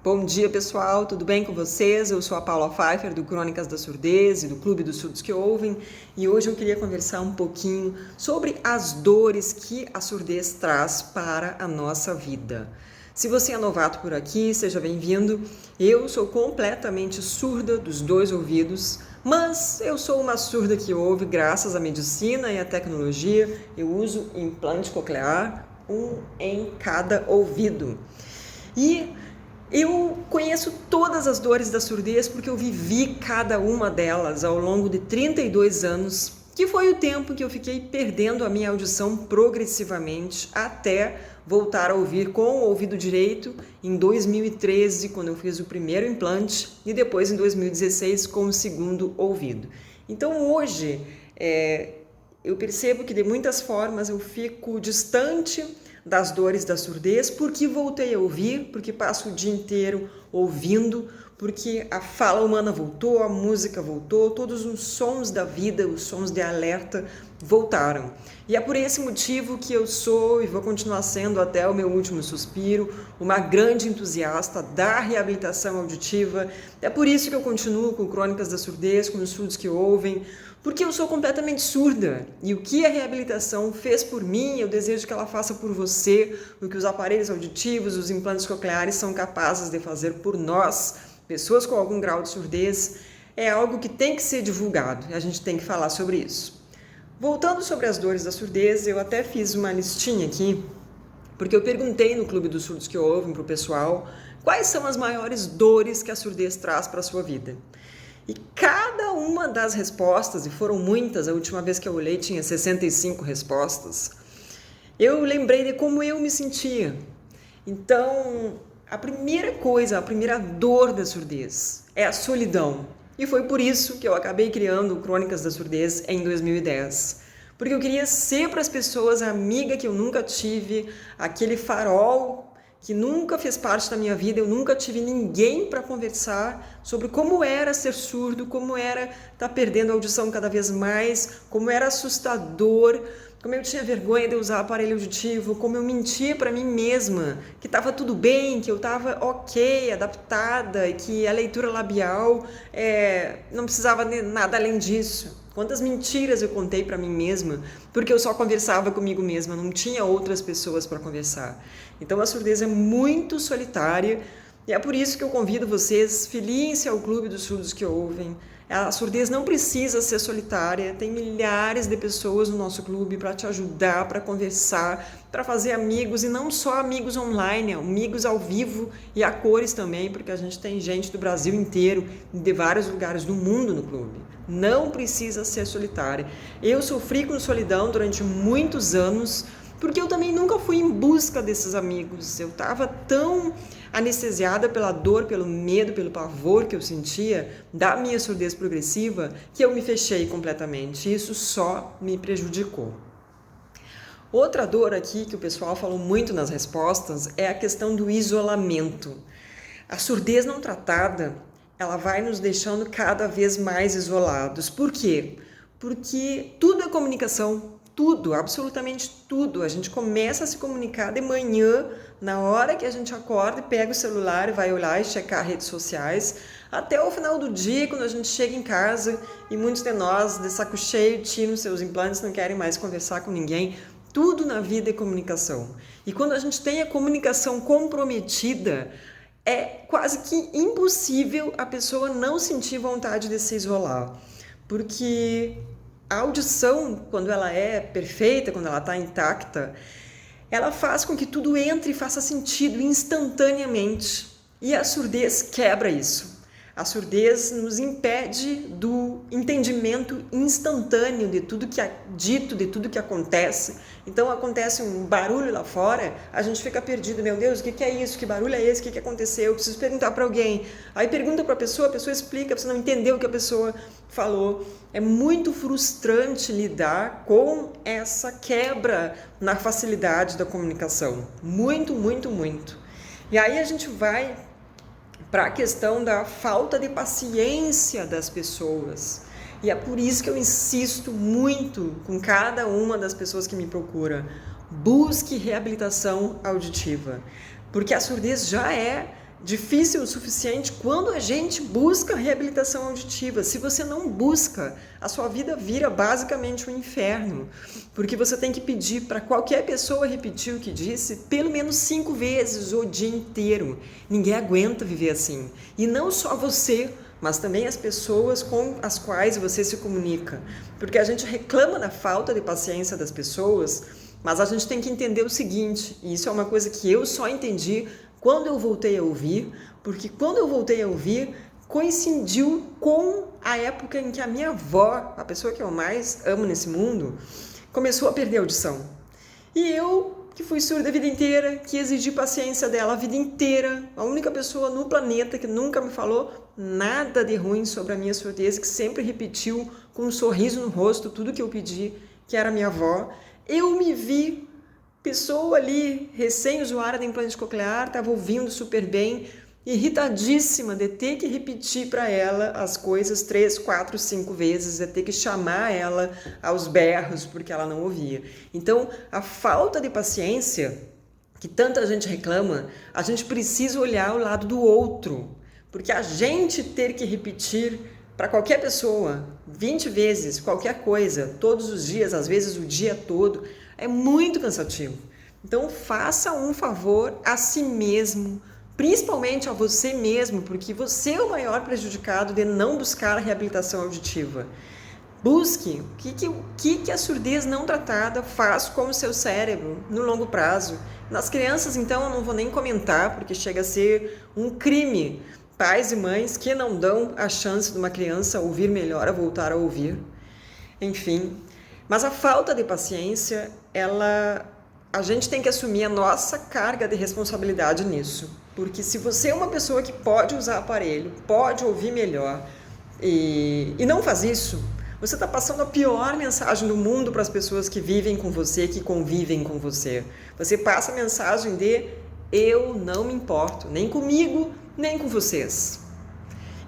Bom dia, pessoal, tudo bem com vocês? Eu sou a Paula Pfeiffer, do Crônicas da Surdez e do Clube dos Surdos que Ouvem, e hoje eu queria conversar um pouquinho sobre as dores que a surdez traz para a nossa vida. Se você é novato por aqui, seja bem-vindo. Eu sou completamente surda dos dois ouvidos, mas eu sou uma surda que ouve graças à medicina e à tecnologia. Eu uso implante coclear, um em cada ouvido. E eu conheço todas as dores da surdez porque eu vivi cada uma delas ao longo de 32 anos, que foi o tempo que eu fiquei perdendo a minha audição progressivamente até voltar a ouvir com o ouvido direito em 2013, quando eu fiz o primeiro implante, e depois em 2016 com o segundo ouvido. Então hoje eu percebo que de muitas formas eu fico distante das dores da surdez, porque voltei a ouvir, porque passo o dia inteiro ouvindo, porque a fala humana voltou, a música voltou, todos os sons da vida, os sons de alerta voltaram. E é por esse motivo que eu sou e vou continuar sendo até o meu último suspiro, uma grande entusiasta da reabilitação auditiva. É por isso que eu continuo com Crônicas da Surdez, com os surdos que ouvem, porque eu sou completamente surda e o que a reabilitação fez por mim, eu desejo que ela faça por você, o que os aparelhos auditivos, os implantes cocleares são capazes de fazer por nós, pessoas com algum grau de surdez, é algo que tem que ser divulgado e a gente tem que falar sobre isso. Voltando sobre as dores da surdez, eu até fiz uma listinha aqui, porque eu perguntei no Clube dos Surdos que Ouvem para o pessoal quais são as maiores dores que a surdez traz para a sua vida. E cada uma das respostas, e foram muitas, a última vez que eu olhei tinha 65 respostas, eu lembrei de como eu me sentia. Então, a primeira coisa, a primeira dor da surdez é a solidão. E foi por isso que eu acabei criando Crônicas da Surdez em 2010. Porque eu queria ser para as pessoas a amiga que eu nunca tive, aquele farol que nunca fez parte da minha vida, eu nunca tive ninguém para conversar sobre como era ser surdo, como era estar perdendo a audição cada vez mais, como era assustador, como eu tinha vergonha de usar aparelho auditivo, como eu mentia para mim mesma, que estava tudo bem, que eu estava ok, adaptada, e que a leitura labial não precisava de nada além disso. Quantas mentiras eu contei para mim mesma, porque eu só conversava comigo mesma, não tinha outras pessoas para conversar. Então a surdez é muito solitária e é por isso que eu convido vocês, filiem-se ao Clube dos Surdos que Ouvem. A surdez não precisa ser solitária, tem milhares de pessoas no nosso clube para te ajudar, para conversar, para fazer amigos, e não só amigos online, amigos ao vivo e a cores também, porque a gente tem gente do Brasil inteiro, de vários lugares do mundo no clube. Não precisa ser solitária. Eu sofri com solidão durante muitos anos, porque eu também nunca fui em busca desses amigos. Eu estava tão anestesiada pela dor, pelo medo, pelo pavor que eu sentia da minha surdez progressiva, que eu me fechei completamente. Isso só me prejudicou. Outra dor aqui que o pessoal falou muito nas respostas é a questão do isolamento. A surdez não tratada, ela vai nos deixando cada vez mais isolados. Por quê? Porque tudo é comunicação. Tudo, absolutamente tudo. A gente começa a se comunicar de manhã, na hora que a gente acorda, pega o celular e vai olhar e checar redes sociais, até o final do dia, quando a gente chega em casa e muitos de nós, de saco cheio, tiram seus implantes, não querem mais conversar com ninguém. Tudo na vida é comunicação. E quando a gente tem a comunicação comprometida, é quase que impossível a pessoa não sentir vontade de se isolar. Porque a audição, quando ela é perfeita, quando ela está intacta, ela faz com que tudo entre e faça sentido instantaneamente. E a surdez quebra isso. A surdez nos impede do entendimento instantâneo de tudo que é dito, de tudo que acontece. Então acontece um barulho lá fora, a gente fica perdido. Meu Deus, o que é isso? Que barulho é esse? O que aconteceu? Eu preciso perguntar para alguém. Aí pergunta para a pessoa explica, você não entendeu o que a pessoa falou. É muito frustrante lidar com essa quebra na facilidade da comunicação. Muito, muito, muito. E aí a gente vai para a questão da falta de paciência das pessoas. E é por isso que eu insisto muito com cada uma das pessoas que me procura. Busque reabilitação auditiva, porque a surdez já é difícil o suficiente quando a gente busca reabilitação auditiva. Se você não busca, a sua vida vira basicamente um inferno, porque você tem que pedir para qualquer pessoa repetir o que disse pelo menos 5 vezes o dia inteiro. Ninguém aguenta viver assim. E não só você, mas também as pessoas com as quais você se comunica. Porque a gente reclama da falta de paciência das pessoas, mas a gente tem que entender o seguinte, e isso é uma coisa que eu só entendi quando eu voltei a ouvir, porque quando eu voltei a ouvir, coincidiu com a época em que a minha avó, a pessoa que eu mais amo nesse mundo, começou a perder a audição. E eu, que fui surda a vida inteira, que exigi paciência dela a vida inteira, a única pessoa no planeta que nunca me falou nada de ruim sobre a minha surdez, que sempre repetiu com um sorriso no rosto tudo que eu pedi, que era minha avó, eu me vi pessoa ali, recém-usuária de implante coclear, estava ouvindo super bem, irritadíssima de ter que repetir para ela as coisas 3, 4, 5 vezes, de ter que chamar ela aos berros porque ela não ouvia. Então, a falta de paciência que tanta gente reclama, a gente precisa olhar o lado do outro, porque a gente ter que repetir para qualquer pessoa 20 vezes qualquer coisa, todos os dias, às vezes o dia todo, é muito cansativo. Então faça um favor a si mesmo, principalmente a você mesmo, porque você é o maior prejudicado de não buscar a reabilitação auditiva. Busque o que a surdez não tratada faz com o seu cérebro no longo prazo. Nas crianças, então, eu não vou nem comentar, porque chega a ser um crime. Pais e mães que não dão a chance de uma criança ouvir melhor a voltar a ouvir. Enfim, mas a falta de paciência, a gente tem que assumir a nossa carga de responsabilidade nisso. Porque se você é uma pessoa que pode usar aparelho, pode ouvir melhor e não faz isso, você está passando a pior mensagem do mundo para as pessoas que vivem com você, que convivem com você. Você passa a mensagem de eu não me importo, nem comigo, nem com vocês.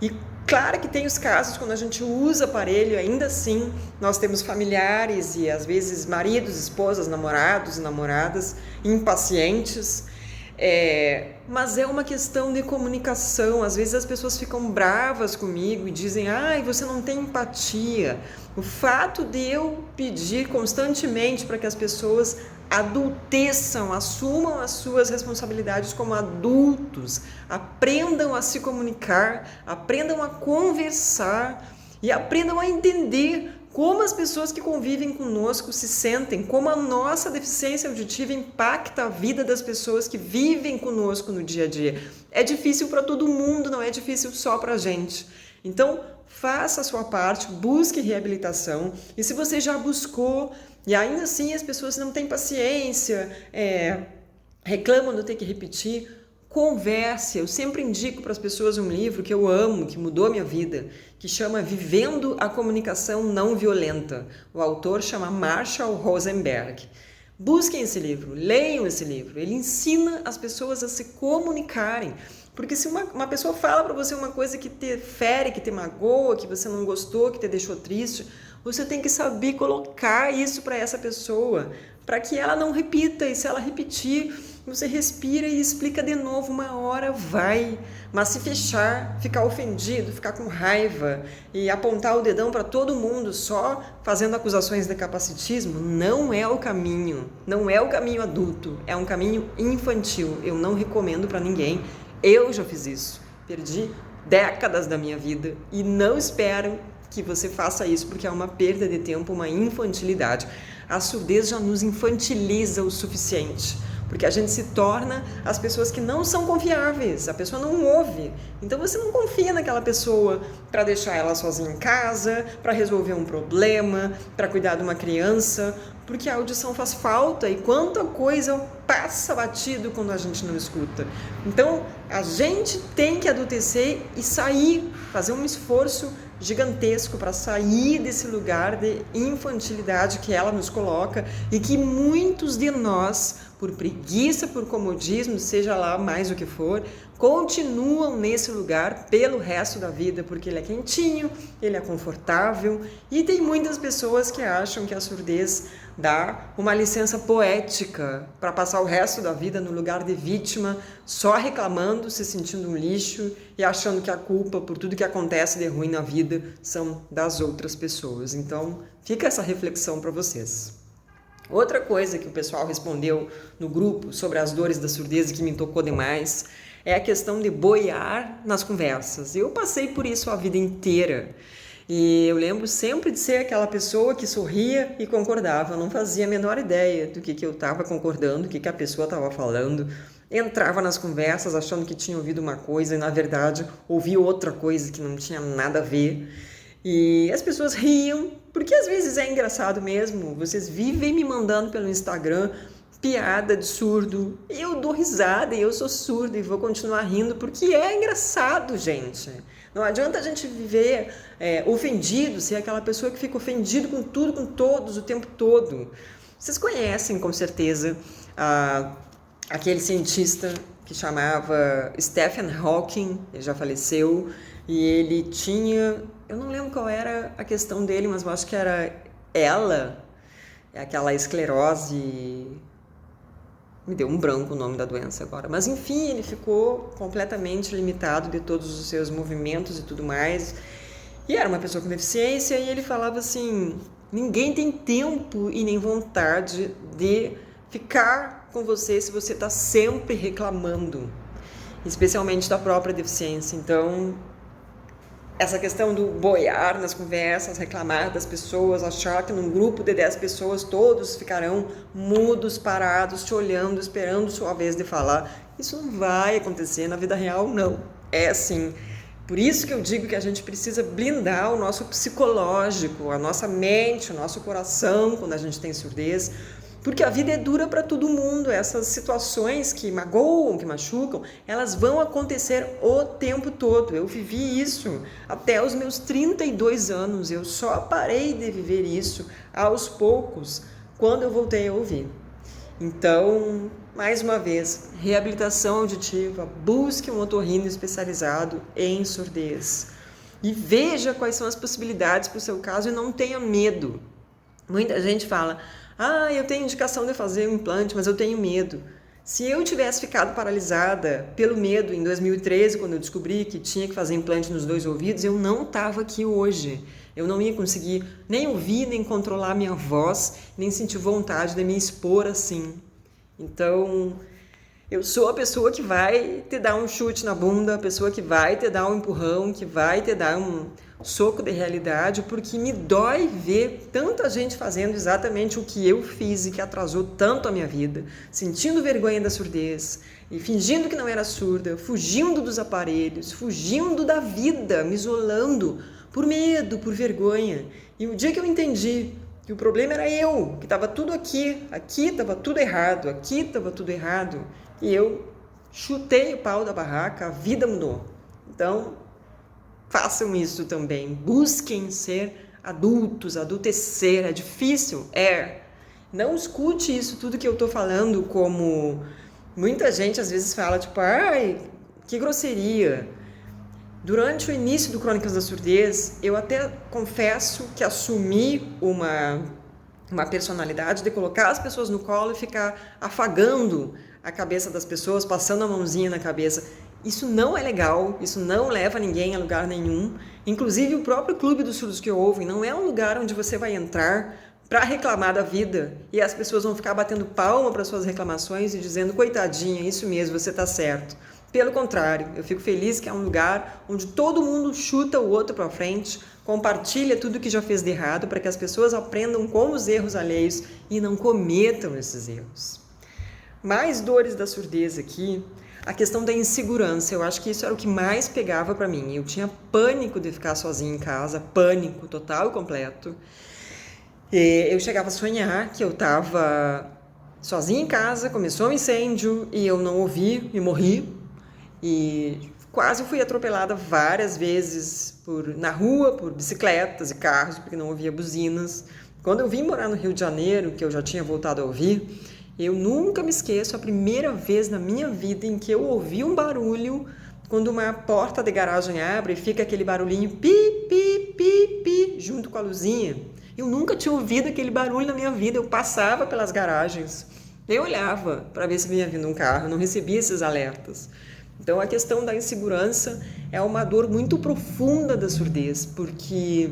E claro que tem os casos quando a gente usa aparelho, ainda assim nós temos familiares e às vezes maridos, esposas, namorados e namoradas impacientes, mas é uma questão de comunicação. Às vezes as pessoas ficam bravas comigo e dizem, você não tem empatia. O fato de eu pedir constantemente para que as pessoas adulteçam, assumam as suas responsabilidades como adultos, aprendam a se comunicar, aprendam a conversar e aprendam a entender como as pessoas que convivem conosco se sentem, como a nossa deficiência auditiva impacta a vida das pessoas que vivem conosco no dia a dia. É difícil para todo mundo, não é difícil só para a gente. Então, faça a sua parte, busque reabilitação. E se você já buscou e ainda assim as pessoas não têm paciência, reclamam de ter que repetir, converse. Eu sempre indico para as pessoas um livro que eu amo, que mudou a minha vida, que chama Vivendo a Comunicação Não Violenta. O autor chama Marshall Rosenberg. Busquem esse livro, leiam esse livro. Ele ensina as pessoas a se comunicarem. Porque se uma pessoa fala para você uma coisa que te fere, que te magoa, que você não gostou, que te deixou triste, você tem que saber colocar isso para essa pessoa, para que ela não repita. E se ela repetir, você respira e explica de novo, uma hora vai. Mas se fechar, ficar ofendido, ficar com raiva e apontar o dedão para todo mundo só fazendo acusações de capacitismo, não é o caminho. Não é o caminho adulto, é um caminho infantil. Eu não recomendo para ninguém. Eu já fiz isso. Perdi décadas da minha vida e não espero que você faça isso, porque é uma perda de tempo, uma infantilidade. A surdez já nos infantiliza o suficiente, porque a gente se torna as pessoas que não são confiáveis, a pessoa não ouve, então você não confia naquela pessoa para deixar ela sozinha em casa, para resolver um problema, para cuidar de uma criança, porque a audição faz falta e quanta coisa passa batido quando a gente não escuta. Então a gente tem que adultecer e sair, fazer um esforço gigantesco para sair desse lugar de infantilidade que ela nos coloca e que muitos de nós por preguiça, por comodismo, seja lá mais o que for, continuam nesse lugar pelo resto da vida, porque ele é quentinho, ele é confortável, e tem muitas pessoas que acham que a surdez dá uma licença poética para passar o resto da vida no lugar de vítima, só reclamando, se sentindo um lixo e achando que a culpa por tudo que acontece de ruim na vida são das outras pessoas. Então, fica essa reflexão para vocês. Outra coisa que o pessoal respondeu no grupo sobre as dores da surdez e que me tocou demais é a questão de boiar nas conversas. Eu passei por isso a vida inteira. E eu lembro sempre de ser aquela pessoa que sorria e concordava. Eu não fazia a menor ideia do que eu estava concordando, o que a pessoa estava falando. Entrava nas conversas achando que tinha ouvido uma coisa e, na verdade, ouvia outra coisa que não tinha nada a ver. E as pessoas riam, porque às vezes é engraçado mesmo. Vocês vivem me mandando pelo Instagram piada de surdo. Eu dou risada e eu sou surdo e vou continuar rindo porque é engraçado, gente. Não adianta a gente viver ofendido, ser aquela pessoa que fica ofendido com tudo, com todos, o tempo todo. Vocês conhecem, com certeza, aquele cientista que chamava Stephen Hawking, ele já faleceu, e ele tinha... Eu não lembro qual era a questão dele, mas eu acho que era aquela esclerose... Me deu um branco o nome da doença agora. Mas, enfim, ele ficou completamente limitado de todos os seus movimentos e tudo mais. E era uma pessoa com deficiência e ele falava assim, ninguém tem tempo e nem vontade de ficar com você se você está sempre reclamando, especialmente da própria deficiência. Então, essa questão do boiar nas conversas, reclamar das pessoas, achar que num grupo de 10 pessoas todos ficarão mudos, parados, te olhando, esperando sua vez de falar. Isso não vai acontecer na vida real, não. É assim. Por isso que eu digo que a gente precisa blindar o nosso psicológico, a nossa mente, o nosso coração quando a gente tem surdez, porque a vida é dura para todo mundo. Essas situações que magoam, que machucam, elas vão acontecer o tempo todo. Eu vivi isso até os meus 32 anos. Eu só parei de viver isso aos poucos quando eu voltei a ouvir. Então, mais uma vez, reabilitação auditiva, busque um otorrino especializado em surdez. E veja quais são as possibilidades para o seu caso e não tenha medo. Muita gente fala... eu tenho indicação de fazer um implante, mas eu tenho medo. Se eu tivesse ficado paralisada pelo medo em 2013, quando eu descobri que tinha que fazer implante nos 2 ouvidos, eu não estava aqui hoje. Eu não ia conseguir nem ouvir, nem controlar minha voz, nem sentir vontade de me expor assim. Então, eu sou a pessoa que vai te dar um chute na bunda, a pessoa que vai te dar um empurrão, que vai te dar um soco de realidade, porque me dói ver tanta gente fazendo exatamente o que eu fiz e que atrasou tanto a minha vida, sentindo vergonha da surdez e fingindo que não era surda, fugindo dos aparelhos, fugindo da vida, me isolando por medo, por vergonha. E o dia que eu entendi que o problema era eu, que estava tudo aqui estava tudo errado, aqui estava tudo errado, e eu chutei o pau da barraca, a vida mudou. Então, façam isso também. Busquem ser adultos, adultecer. É difícil? É. Não escute isso tudo que eu estou falando como... Muita gente às vezes fala, tipo, que grosseria. Durante o início do Crônicas da Surdez, eu até confesso que assumi uma personalidade de colocar as pessoas no colo e ficar afagando a cabeça das pessoas, passando a mãozinha na cabeça. Isso não é legal, isso não leva ninguém a lugar nenhum. Inclusive, o próprio Clube dos Surdos que Ouvem não é um lugar onde você vai entrar para reclamar da vida e as pessoas vão ficar batendo palma para suas reclamações e dizendo, coitadinha, isso mesmo, você está certo. Pelo contrário, eu fico feliz que é um lugar onde todo mundo chuta o outro para frente, compartilha tudo que já fez de errado para que as pessoas aprendam com os erros alheios e não cometam esses erros. Mais dores da surdez aqui, a questão da insegurança. Eu acho que isso era o que mais pegava para mim. Eu tinha pânico de ficar sozinha em casa, pânico total e completo. E eu chegava a sonhar que eu estava sozinha em casa, começou um incêndio e eu não ouvi e morri. E quase fui atropelada várias vezes na rua, por bicicletas e carros, porque não ouvia buzinas. Quando eu vim morar no Rio de Janeiro, que eu já tinha voltado a ouvir, Eu nunca me esqueço a primeira vez na minha vida em que eu ouvi um barulho quando uma porta de garagem abre e fica aquele barulhinho pi, pi, pi, pi, junto com a luzinha. Eu nunca tinha ouvido aquele barulho na minha vida. Eu passava pelas garagens, eu olhava para ver se vinha vindo um carro, não recebia esses alertas. Então a questão da insegurança é uma dor muito profunda da surdez, porque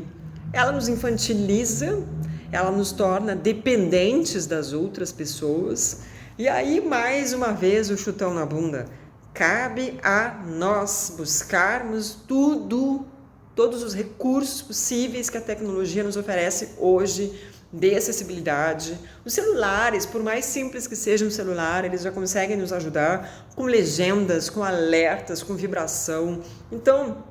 ela nos infantiliza, ela nos torna dependentes das outras pessoas. E aí, mais uma vez, o chutão na bunda. Cabe a nós buscarmos todos os recursos possíveis que a tecnologia nos oferece hoje de acessibilidade. Os celulares, por mais simples que seja um celular, eles já conseguem nos ajudar com legendas, com alertas, com vibração. Então,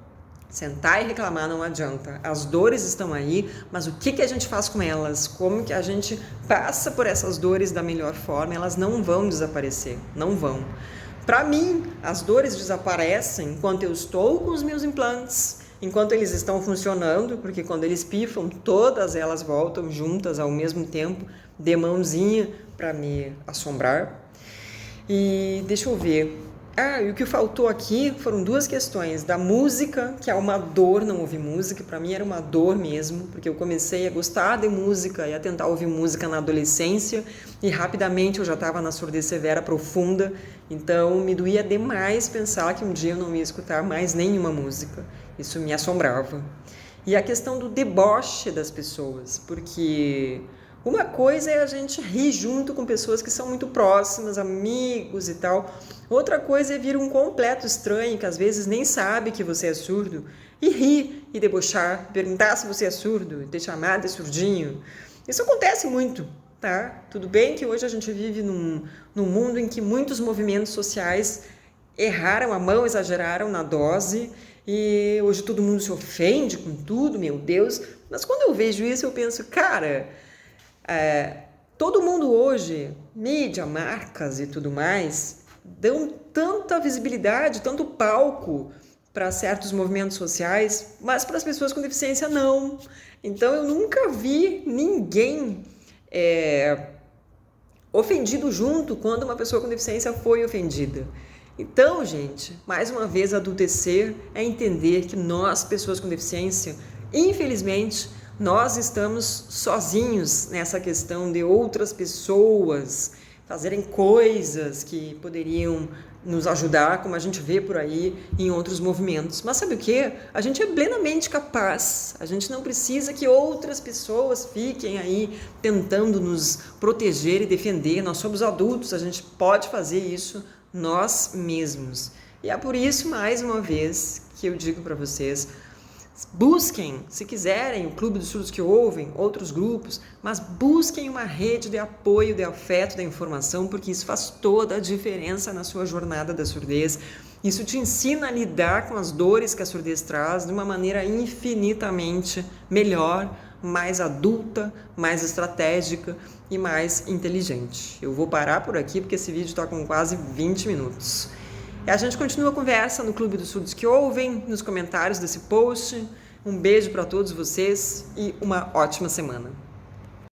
sentar e reclamar não adianta. As dores estão aí, mas o que a gente faz com elas? Como que a gente passa por essas dores da melhor forma? Elas não vão desaparecer, não vão. Para mim, as dores desaparecem enquanto eu estou com os meus implantes, enquanto eles estão funcionando, porque quando eles pifam, todas elas voltam juntas ao mesmo tempo, de mãozinha, para me assombrar. E deixa eu ver. E o que faltou aqui foram duas questões. Da música, que é uma dor não ouvir música, para mim era uma dor mesmo, porque eu comecei a gostar de música e a tentar ouvir música na adolescência e rapidamente eu já estava na surdez severa profunda, então me doía demais pensar que um dia eu não ia escutar mais nenhuma música. Isso me assombrava. E a questão do deboche das pessoas, porque uma coisa é a gente rir junto com pessoas que são muito próximas, amigos e tal. Outra coisa é vir um completo estranho, que às vezes nem sabe que você é surdo, e rir e debochar, perguntar se você é surdo, te chamar de surdinho. Isso acontece muito, tá? Tudo bem que hoje a gente vive num mundo em que muitos movimentos sociais erraram a mão, exageraram na dose, e hoje todo mundo se ofende com tudo, meu Deus. Mas quando eu vejo isso, eu penso, cara, todo mundo hoje, mídia, marcas e tudo mais, dão tanta visibilidade, tanto palco para certos movimentos sociais, mas para as pessoas com deficiência não. Então eu nunca vi ninguém ofendido junto quando uma pessoa com deficiência foi ofendida. Então, gente, mais uma vez, adultecer é entender que nós, pessoas com deficiência, infelizmente, nós estamos sozinhos nessa questão de outras pessoas fazerem coisas que poderiam nos ajudar, como a gente vê por aí em outros movimentos. Mas sabe o quê? A gente é plenamente capaz. A gente não precisa que outras pessoas fiquem aí tentando nos proteger e defender. Nós somos adultos, a gente pode fazer isso nós mesmos. E é por isso, mais uma vez, que eu digo para vocês, busquem, se quiserem, o Clube dos Surdos que Ouvem, outros grupos, mas busquem uma rede de apoio, de afeto, da informação, porque isso faz toda a diferença na sua jornada da surdez. Isso te ensina a lidar com as dores que a surdez traz de uma maneira infinitamente melhor, mais adulta, mais estratégica e mais inteligente. Eu vou parar por aqui porque esse vídeo está com quase 20 minutos. E a gente continua a conversa no Clube dos Surdos que Ouvem, nos comentários desse post. Um beijo para todos vocês e uma ótima semana.